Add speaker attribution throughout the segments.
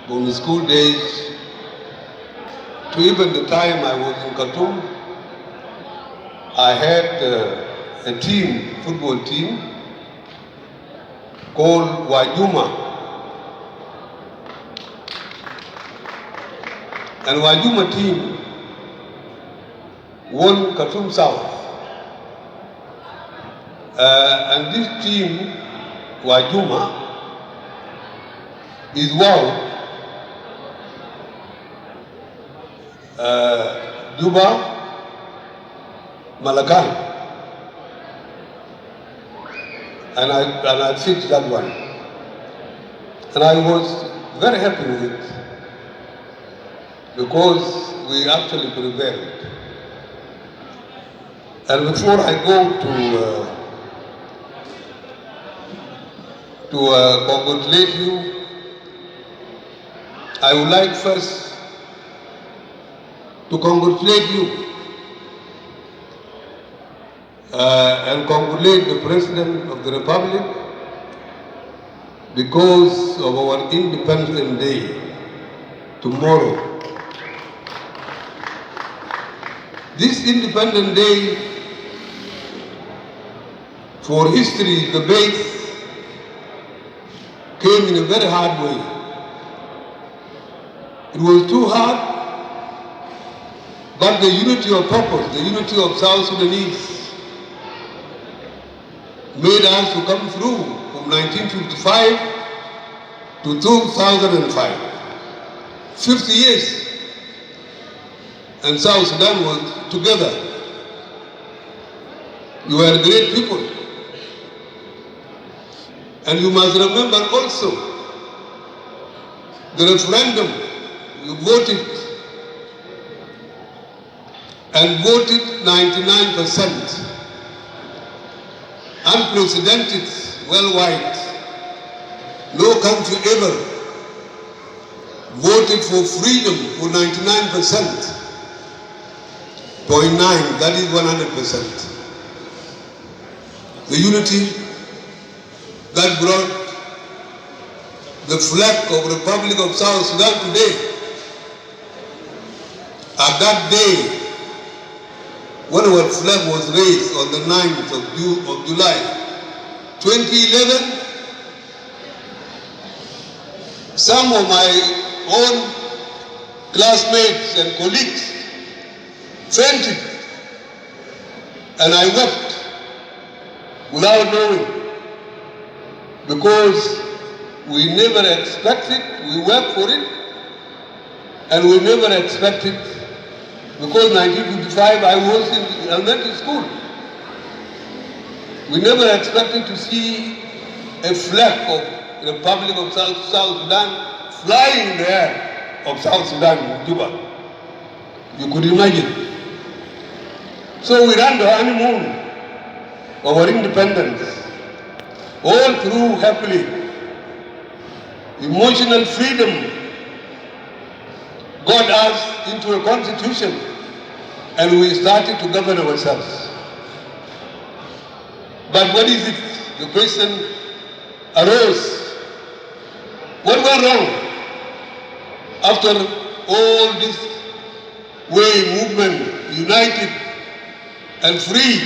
Speaker 1: from the school days to even the time I was in Khartoum. I had a team, football team, called Wajuma. And Wajuma team won Khartoum South. And this team, Wajuma, is wow. Juba, Malakan, and I fixed that one, and I was very happy with it because we actually prevailed. And before I go to congratulate you, I would like first to congratulate you and congratulate the President of the Republic because of our Independence Day tomorrow. This Independence Day, for history, the base came in a very hard way. It was too hard, but the unity of purpose, the unity of South Sudanese made us to come through from 1955 to 2005. 50 years. And South Sudan was together. You were great people. And you must remember also the referendum. You voted and voted 99%. Unprecedented worldwide. No country ever voted for freedom for 99%. 0.9, that is 100%. The unity that brought the flag of Republic of South Sudan today. At that day, when our flag was raised on the 9th of July 2011, some of my own classmates and colleagues fainted, and I wept without knowing, because we never expected, we worked for it, and we never expected, because 1955 I was in elementary school. We never expected to see a flag of the Republic of South Sudan flying in the air of South Sudan, Juba. You could imagine. So we ran the honeymoon of our independence, all through happily. Emotional freedom got us into a constitution, and we started to govern ourselves. But what is it? The question arose. What went wrong after all this way movement, united and free,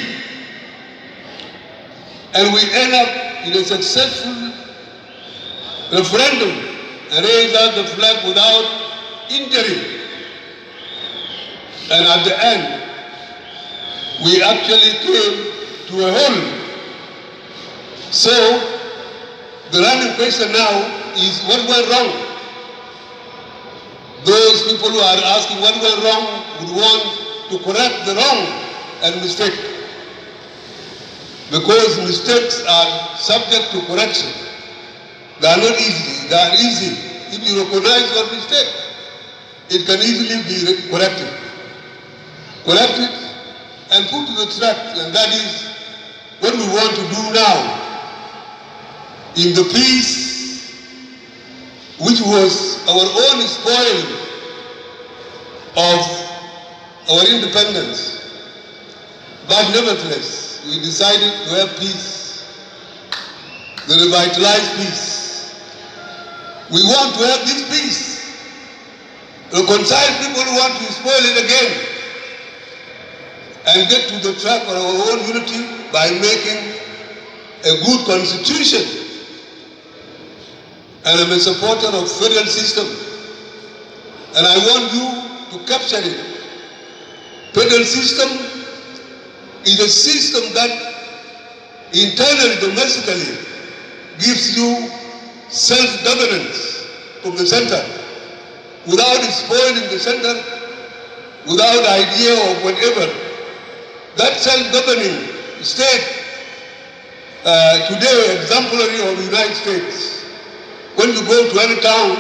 Speaker 1: and we end up in a successful referendum and raise out the flag without injury. And at the end, we actually came to a halt. So, the running question now is what went wrong? Those people who are asking what went wrong would want to correct the wrong and mistake. Because mistakes are subject to correction. They are not easy. They are easy. If you recognize your mistake, it can easily be corrected. Corrected and put to the track, and that is what we want to do now. In the peace, which was our own spoil of our independence. But nevertheless, we decided to have peace, the revitalized peace. We want to have this peace. Reconcile people who want to spoil it again. And get to the track of our own unity by making a good constitution. And I'm a supporter of federal system. And I want you to capture it. Federal system is a system that internally, domestically, gives you self-governance from the center, without spoiling the center, without idea of whatever. That self-governing state, today exemplary of the United States. When you go to any town,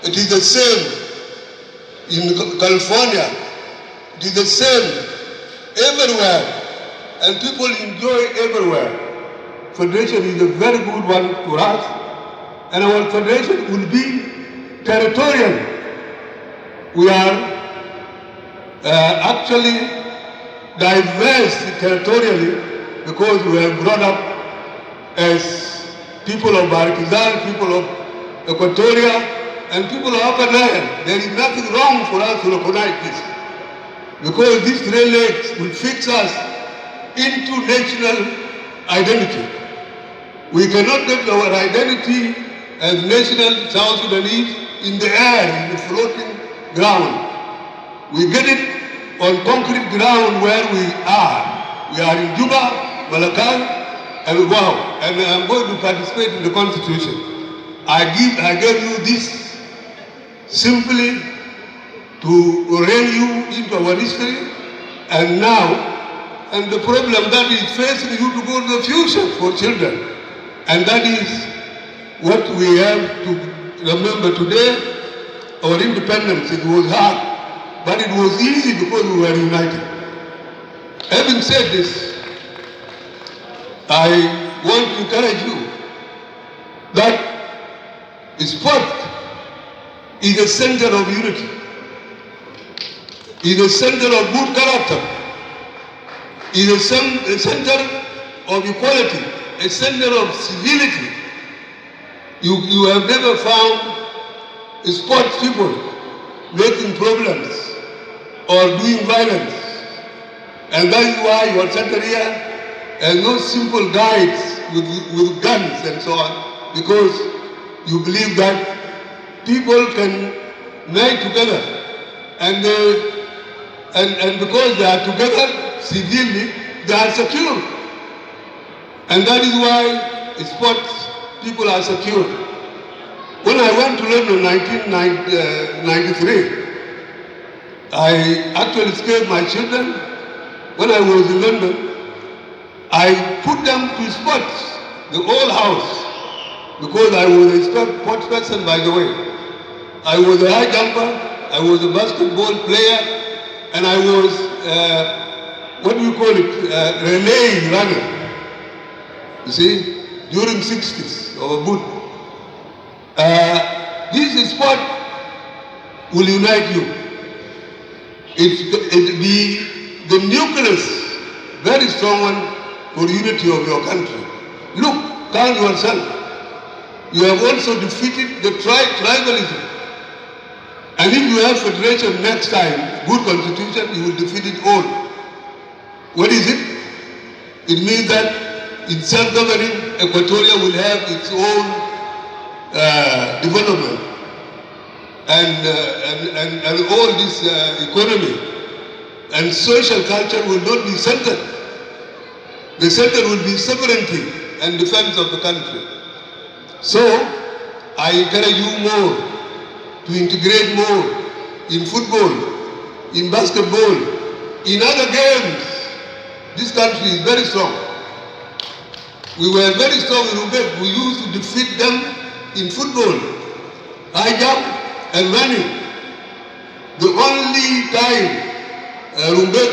Speaker 1: it is the same. In California, it is the same everywhere, and people enjoy everywhere. Federation is a very good one for us, and our federation will be territorial. We are actually diverse territorially because we are brought up as people of Barkizal, people of Equatoria, and people of Upper Nile. There is nothing wrong for us to recognize this, because these three legs will fix us into national identity. We cannot get our identity as national South Sudanese in the air, in the floating ground. We get it on concrete ground where we are. We are in Juba, Malakal, and Wow. And I'm going to participate in the Constitution. I gave you this simply to orient you into our history, and now, and the problem that is facing you to go to the future for children. And that is what we have to remember today. Our independence, it was hard, but it was easy because we were united. Having said this, I want to encourage you that sport is a center of unity, is a center of good character, is a center of equality, a center of civility. You have never found sports people making problems or doing violence. And that is why your center here has no simple guides with guns and so on, because you believe that people can marry together, and because they are together civilly, they are secure. And that is why sports people are secure. When I went to London in 1993, I actually scared my children. When I was in London, I put them to sports, the whole house, because I was a sports person, by the way. I was a high jumper, I was a basketball player, and I was, what do you call it, relay runner. You see, during 60s, or boot. This sport will unite you. It be the nucleus, very strong one, for unity of your country. Look, count yourself. You have also defeated the tribalism. And if you have federation next time, good constitution, you will defeat it all. What is it? It means that in self-governing, Equatoria will have its own development. And all this economy and social culture will not be centered. The center will be sovereignty and defense of the country. So, I encourage you more to integrate more in football, in basketball, in other games. This country is very strong. We were very strong in Rumbek. We used to defeat them in football, high jump and running. The only time Rumbek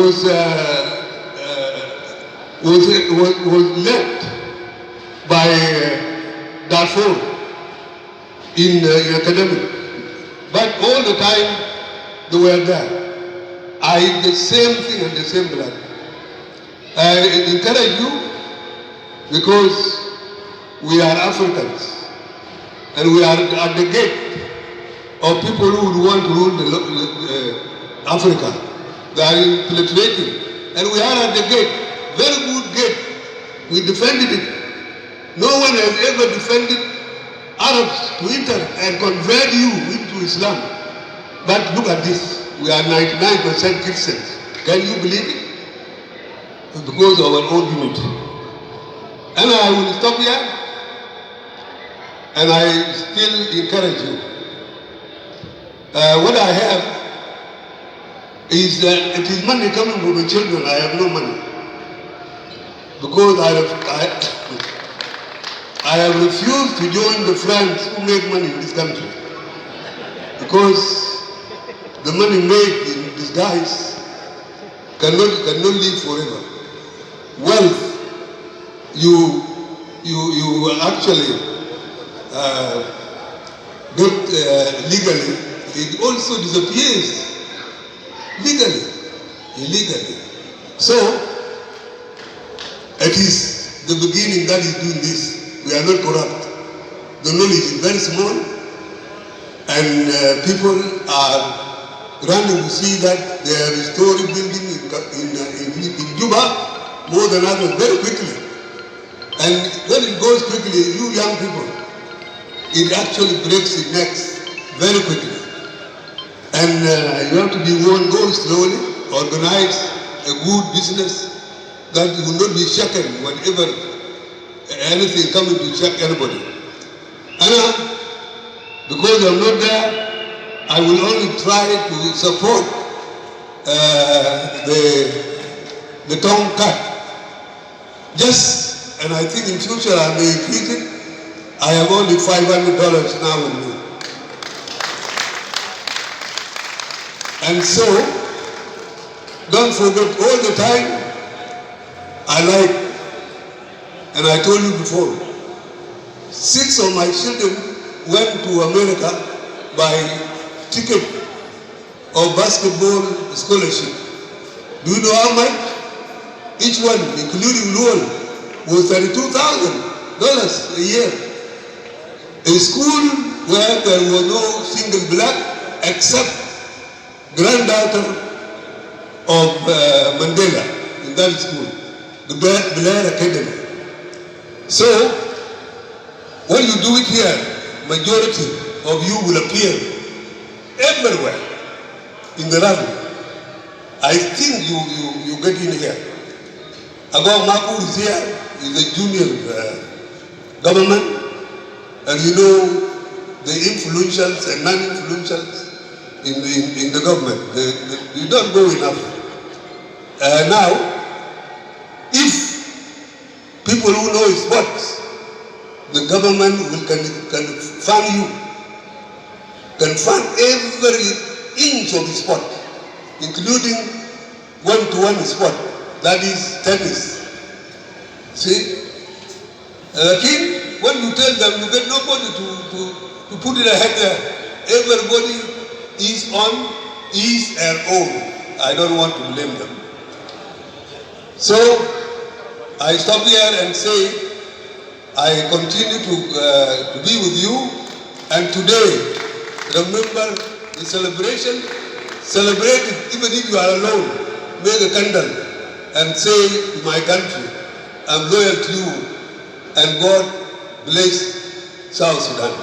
Speaker 1: was left by Darfur in academic. But all the time they were there. The same thing and the same blood. I encourage you, because we are Africans. And we are at the gate of people who would want to rule Africa. They are infiltrating. And we are at the gate. Very good gate. We defended it. No one has ever defended Arabs to enter and convert you into Islam. But look at this. We are 99% Christians. Can you believe it? Because of our own unity. And I will stop here. And I still encourage you. What I have is that it is money coming from the children. I have no money. Because I have refused to join the friends who make money in this country. Because the money made in disguise cannot live forever. Wealth, you actually get legally, it also disappears legally, illegally. So, it is the beginning that is doing this. We are not corrupt. The knowledge is very small, and people are running to see that they have historic building in Juba more than others very quickly. And when it goes quickly, you young people, it actually breaks the necks very quickly. And you have to be warned, go slowly, organize a good business that you will not be shaken whenever anything coming to check anybody. And because I'm not there, I will only try to support the town cut. Just, and I think in future I may increase it. I have only $500 now with me. And so, don't forget all the time, I like, and I told you before, 6 of my children went to America by ticket of basketball scholarship. Do you know how much? Each one, including Luol, was $32,000 a year. A school where there was no single black except granddaughter of Mandela in that school, the Blair Academy. So, when you do it here, majority of you will appear everywhere in the rally. I think you get in here. Agao Maku is here, is a junior government, and you know the influentials and non-influentials in the government. You don't go enough. Now, if people who know sports, the government can fund you, can fund every inch of the sport, including one-to-one sport, that is tennis. See? Again, when you tell them, you get nobody to put it ahead there. Everybody is on his or own. I don't want to blame them. So, I stop here and say, I continue to be with you, and today, remember the celebration, celebrate it even if you are alone. Make a candle and say to my country, I'm loyal to you, and God bless South Sudan.